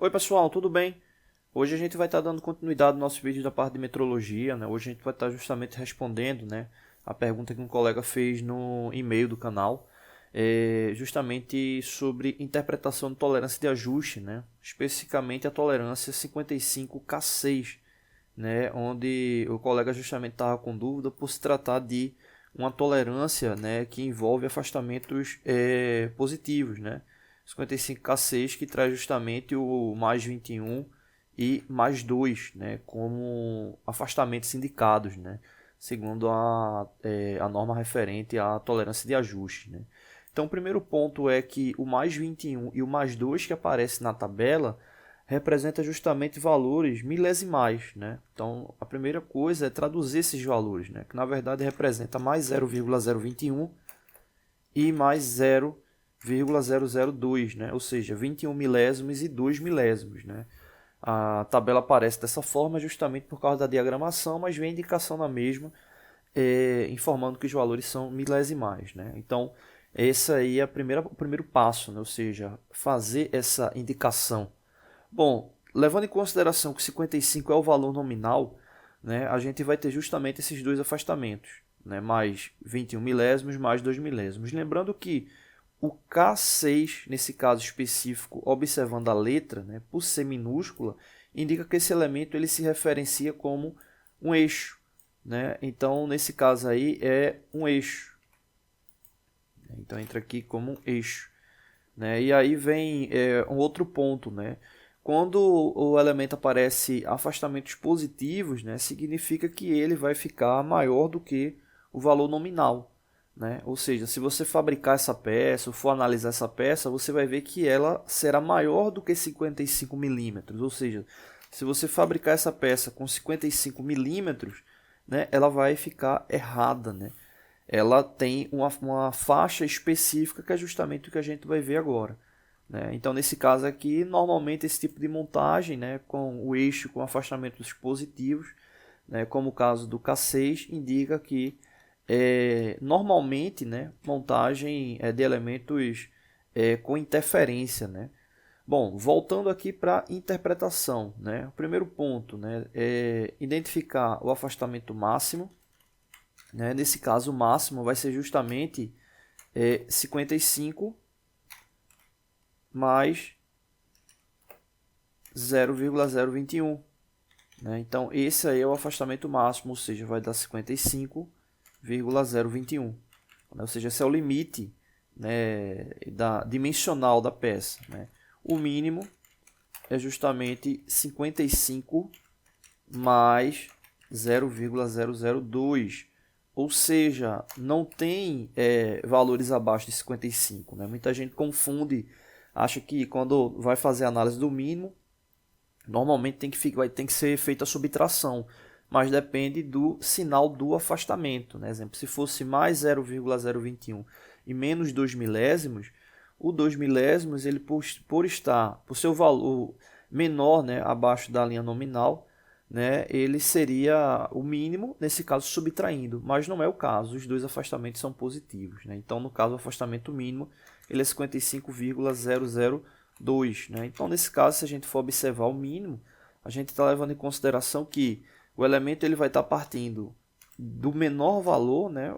Oi pessoal, tudo bem? Hoje a gente vai estar dando continuidade no nosso vídeo da parte de metrologia, né? Hoje a gente vai estar justamente respondendo, né, a pergunta que um colega fez no e-mail do canal, justamente sobre interpretação de tolerância de ajuste, né? Especificamente a tolerância 55K6, né? Onde o colega justamente estava com dúvida por se tratar de uma tolerância, né, que envolve afastamentos positivos, né? 55K6 que traz justamente o mais 21 e mais 2, né, como afastamentos indicados, né, segundo a norma referente à tolerância de ajuste. Né. Então, o primeiro ponto é que o mais 21 e o mais 2 que aparece na tabela representa justamente valores milesimais. Né. Então, a primeira coisa é traduzir esses valores, né, que na verdade representa mais 0,021 e mais 0,002, né? Ou seja, 21 milésimos e 2 milésimos. Né? A tabela aparece dessa forma justamente por causa da diagramação, mas vem a indicação na mesma, informando que os valores são milesimais. Né? Então, esse aí é o primeiro passo, né? Ou seja, fazer essa indicação. Bom, levando em consideração que 55 é o valor nominal, né, a gente vai ter justamente esses dois afastamentos, né, mais 21 milésimos, mais 2 milésimos. Lembrando que o K6, nesse caso específico, observando a letra, né, por ser minúscula, indica que esse elemento ele se referencia como um eixo. Né? Então, nesse caso aí, é um eixo. Então, entra aqui como um eixo. Né? E aí vem um outro ponto. Né? Quando o elemento aparece afastamentos positivos, né, significa que ele vai ficar maior do que o valor nominal. Né? Ou seja, se você fabricar essa peça ou for analisar essa peça, você vai ver que ela será maior do que 55 milímetros. Ou seja, se você fabricar essa peça com 55 milímetros, né, ela vai ficar errada. Né? Ela tem uma faixa específica que é justamente o que a gente vai ver agora. Né? Então, nesse caso aqui, normalmente esse tipo de montagem, né, com o eixo com afastamentos positivos, né, como o caso do K6, indica que normalmente, né, montagem de elementos com interferência. Né? Bom, voltando aqui para a interpretação. Né? O primeiro ponto, né, é identificar o afastamento máximo. Né? Nesse caso, o máximo vai ser justamente 55 mais 0,021. Né? Então, esse aí é o afastamento máximo, ou seja, vai dar 55,021. Né? Ou seja, esse é o limite, né, dimensional da peça. Né? O mínimo é justamente 55 mais 0,002. Ou seja, não tem valores abaixo de 55. Né? Muita gente confunde, acha que quando vai fazer a análise do mínimo, normalmente tem que ser feita a subtração, mas depende do sinal do afastamento. Né? Exemplo, se fosse mais 0,021 e menos 2 milésimos, o 2 milésimos, ele por seu valor menor, né, abaixo da linha nominal, né, ele seria o mínimo, nesse caso subtraindo, mas não é o caso, os dois afastamentos são positivos. Né? Então, no caso, o afastamento mínimo ele é 55,002. Né? Então, nesse caso, se a gente for observar o mínimo, a gente está levando em consideração que o elemento ele vai estar partindo do menor valor, né?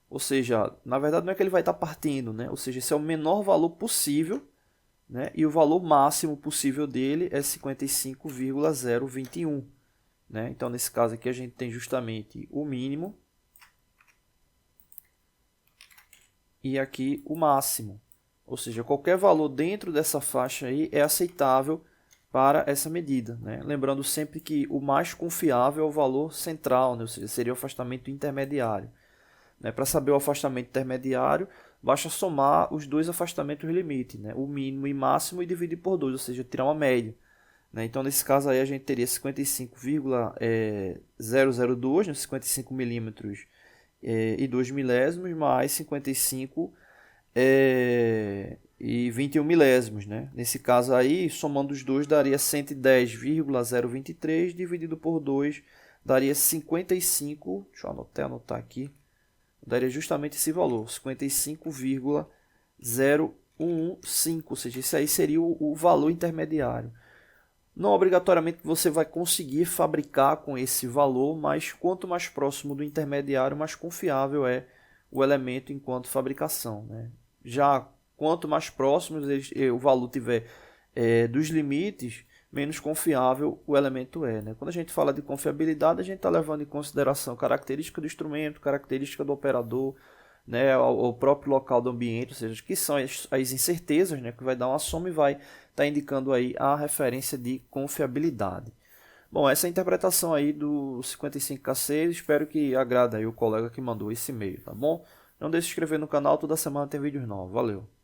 Ou seja, na verdade não é que ele vai estar partindo, né? Ou seja, esse é o menor valor possível, né? E o valor máximo possível dele é 55,021. Né? Então, nesse caso aqui, a gente tem justamente o mínimo e aqui o máximo. Ou seja, qualquer valor dentro dessa faixa aí é aceitável para essa medida. Né? Lembrando sempre que o mais confiável é o valor central, né? Ou seja, seria o afastamento intermediário. Né? Para saber o afastamento intermediário, basta somar os dois afastamentos limite, né? O mínimo e máximo, e dividir por 2, ou seja, tirar uma média. Então, nesse caso aí, a gente teria 55,002, né, 55 milímetros e 2 milésimos, mais 55 e 21 milésimos. Né? Nesse caso aí, somando os dois, daria 110,023, dividido por 2, daria 55, deixa eu anotar aqui, daria justamente esse valor, 55,015, ou seja, esse aí seria o valor intermediário. Não obrigatoriamente você vai conseguir fabricar com esse valor, mas quanto mais próximo do intermediário, mais confiável é o elemento enquanto fabricação, né? Já quanto mais próximos o valor tiver dos limites, menos confiável o elemento é, né? Quando a gente fala de confiabilidade, a gente está levando em consideração característica do instrumento, característica do operador, né, o próprio local do ambiente, ou seja, que são as incertezas, né, que vai dar uma soma e vai estar indicando aí a referência de confiabilidade. Bom, essa é a interpretação aí do 55K6, espero que agrade aí o colega que mandou esse e-mail, tá bom? Não deixe de se inscrever no canal, toda semana tem vídeos novos, valeu!